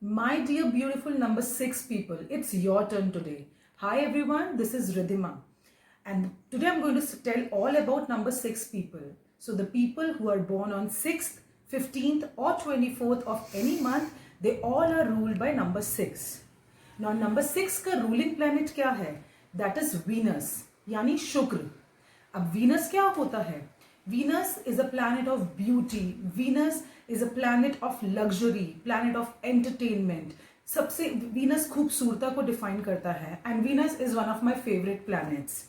My dear beautiful number 6 people, it's your turn today. Hi everyone, this is Ridhima. And today I'm going to tell all about number 6 people. So the people who are born on 6th, 15th or 24th of any month, they all are ruled by number 6. Now number 6 का ruling planet क्या है? That is Venus, यानी शुक्र. अब Venus क्या होता है? Venus is a planet of beauty, Venus is a planet of luxury, planet of entertainment. सबसे वीनस खूबसूरता को डिफाइन करता है and Venus is one of my favourite planets.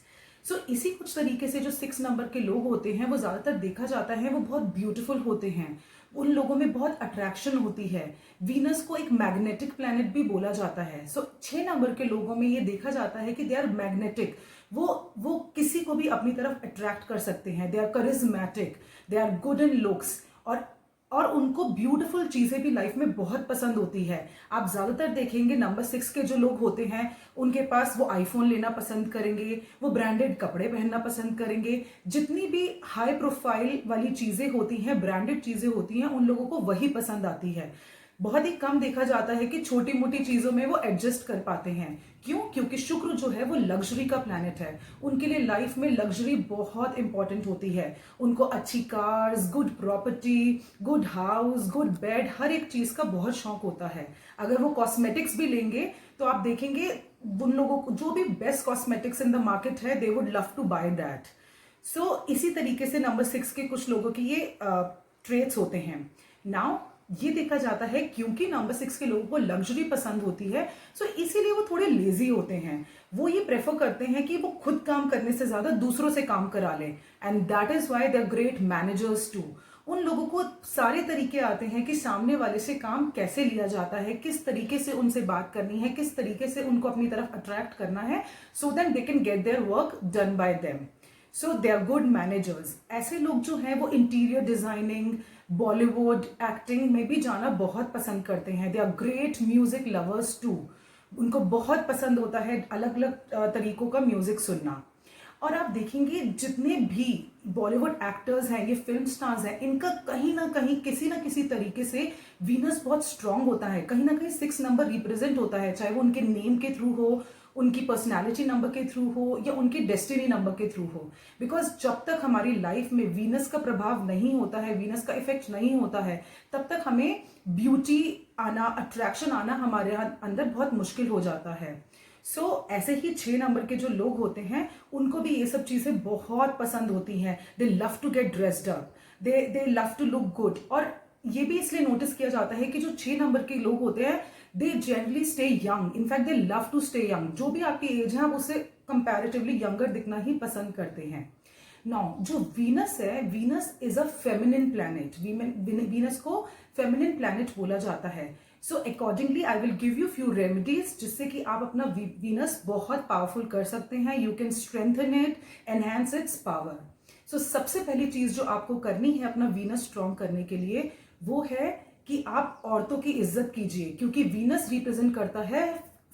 So इसी कुछ तरीके से जो 6 नंबर के लोग होते हैं वो ज्यादातर देखा जाता है वो बहुत ब्यूटीफुल होते हैं, उन लोगों में बहुत अट्रैक्शन होती है. वीनस को एक मैग्नेटिक प्लैनेट भी बोला जाता है. सो 6 नंबर के लोगों में ये देखा जाता है कि दे आर मैग्नेटिक, वो किसी को भी अपनी तरफ अट्रैक्ट कर सकते हैं. They are charismatic, they are good in looks और उनको ब्यूटीफुल चीजें भी लाइफ में बहुत पसंद होती है. आप ज्यादातर देखेंगे नंबर 6 के जो लोग होते हैं उनके पास वो आईफोन लेना पसंद करेंगे, वो ब्रांडेड कपड़े पहनना पसंद करेंगे. जितनी भी हाई प्रोफाइल वाली चीजें होती हैं, ब्रांडेड चीजें होती हैं, उन लोगों को वही पसंद आती है. बहुत ही कम देखा जाता है कि छोटी मोटी चीजों में वो एडजस्ट कर पाते हैं. क्यों? क्योंकि शुक्र जो है वो लग्जरी का प्लैनेट है. उनके लिए लाइफ में लग्जरी बहुत इंपॉर्टेंट होती है. उनको अच्छी cars, good property, good house, good bed, हर एक चीज का बहुत शौक होता है. अगर वो कॉस्मेटिक्स भी लेंगे तो आप देखेंगे उन लोगों को जो भी best cosmetics in the market है they would love to buy that. So इसी तरीके से नंबर 6 के कुछ लोगों की ये ट्रेट्स होते हैं. नाउ ये देखा जाता है क्योंकि नंबर 6 के लोगों को लग्जरी पसंद होती है, सो इसीलिए वो थोड़े लेजी होते हैं. वो ये प्रेफर करते हैं कि वो खुद काम करने से ज्यादा दूसरों से काम करा लें. And that is why they are great managers too. उन लोगों को सारे तरीके आते हैं कि सामने वाले से काम कैसे लिया जाता है, किस तरीके से उनसे बात करनी है, किस तरीके से उनको अपनी तरफ अट्रैक्ट करना है, so that they can get their work done by them. So they are good managers. ऐसे लोग जो हैं वो इंटीरियर डिजाइनिंग, बॉलीवुड एक्टिंग में भी जाना बहुत पसंद करते हैं. They are great music lovers too. उनको बहुत पसंद होता है अलग अलग तरीकों का म्यूजिक सुनना. और आप देखेंगे जितने भी बॉलीवुड एक्टर्स हैं, ये फिल्म स्टार्स हैं, इनका कहीं ना कहीं किसी ना किसी तरीके से वीनस बहुत स्ट्रांग होता है. कहीं ना कहीं 6 नंबर रिप्रेजेंट होता है, चाहे वो उनके नेम के थ्रू हो, उनकी पर्सनालिटी नंबर के थ्रू हो या उनकी डेस्टिनी नंबर के थ्रू हो. बिकॉज जब तक हमारी लाइफ में वीनस का प्रभाव नहीं होता है, वीनस का इफेक्ट नहीं होता है, तब तक हमें ब्यूटी आना, अट्रैक्शन आना हमारे अंदर बहुत मुश्किल हो जाता है. सो ऐसे ही 6 नंबर के जो लोग होते हैं उनको भी ये सब चीजें बहुत पसंद होती हैं. They love to get dressed up, they love to look good. और ये भी इसलिए नोटिस किया जाता है कि जो 6 नंबर के लोग होते हैं they generally stay young. In fact they love to stay young. जो भी आपकी एज है आप उससे कंपैरेटिवली यंगर दिखना ही पसंद करते हैं. नाउ जो वीनस है, Venus is a feminine planet. Venus को फेमिनिन प्लैनेट बोला जाता है. So accordingly I will give you few remedies जिससे कि आप अपना वीनस बहुत पावरफुल कर सकते हैं. You can strengthen it, enhance its power. So सबसे पहली चीज जो आपको करनी है अपना वीनस स्ट्रॉन्ग करने के लिए वो है कि आप औरतों की इज्जत कीजिए, क्योंकि वीनस रिप्रेजेंट करता है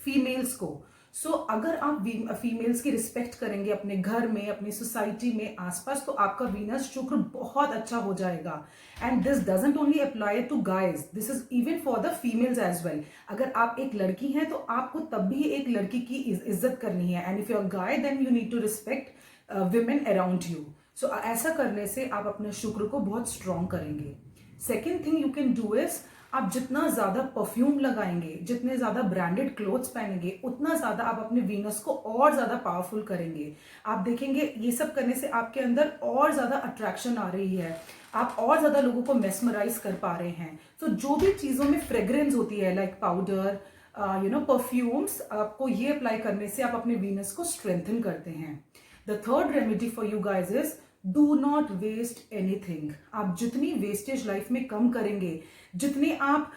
फीमेल्स को. सो अगर आप फीमेल्स की रिस्पेक्ट करेंगे अपने घर में, अपनी सोसाइटी में, आसपास, तो आपका वीनस शुक्र बहुत अच्छा हो जाएगा. And this doesn't only apply to guys, this is even for the females as well. अगर आप एक लड़की हैं तो आपको तब भी एक लड़की की इज्जत करनी है. And if you are guy then you need to respect women around you. So ऐसा करने से आप अपने शुक्र को बहुत स्ट्रॉन्ग करेंगे. Second thing you can do is, आप जितना ज्यादा परफ्यूम लगाएंगे, जितने ज्यादा ब्रांडेड क्लोथ्स पहनेंगे, उतना ज्यादा आप अपने वीनस को और ज्यादा पावरफुल करेंगे. आप देखेंगे ये सब करने से आपके अंदर और ज्यादा अट्रैक्शन आ रही है, आप और ज्यादा लोगों को मेस्मराइज कर पा रहे हैं. तो जो भी चीजों में फ्रेग्रेंस होती है लाइक पाउडर, परफ्यूम्स, आपको ये अप्लाई करने से आप अपने वीनस को स्ट्रेंथन करते हैं. The third remedy for you guys is do not waste anything. आप जितनी वेस्टेज लाइफ में कम करेंगे, जितने आप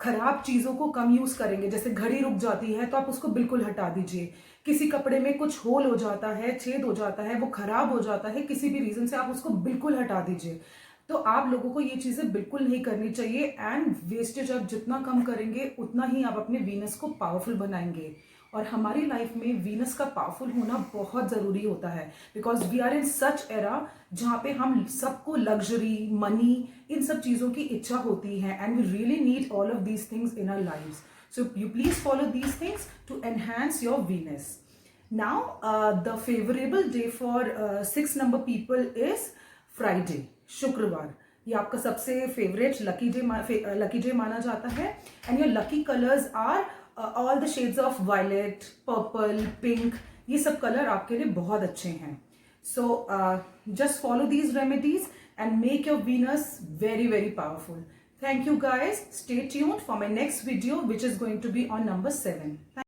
खराब चीजों को कम यूज करेंगे, जैसे घड़ी रुक जाती है तो आप उसको बिल्कुल हटा दीजिए. किसी कपड़े में कुछ होल हो जाता है, छेद हो जाता है, वो खराब हो जाता है, किसी भी रीजन से आप उसको बिल्कुल हटा दीजिए. तो आप लोगों को ये चीजें बिल्कुल नहीं करनी चाहिए. एंड वेस्टेज आप जितना कम करेंगे उतना ही आप अपने वीनस को पावरफुल बनाएंगे. और हमारी लाइफ में वीनस का पावरफुल होना बहुत जरूरी होता है, because we are in such era जहाँ पे हम सबको लग्जरी, मनी, इन सब चीज़ों की इच्छा होती है, and we really need all of these things in our lives. So you please follow these things to enhance your Venus. Now, the favorable day for 6 number people is Friday, शुक्रवार. ये आपका सबसे फेवरेट लकी डे माना जाता है. And your lucky colours are all the shades of violet, purple, pink. ये सब colour आपके लिए बहुत अच्छे हैं. So just follow these remedies and make your Venus very, very powerful. Thank you guys. Stay tuned for my next video, which is going to be on number 7.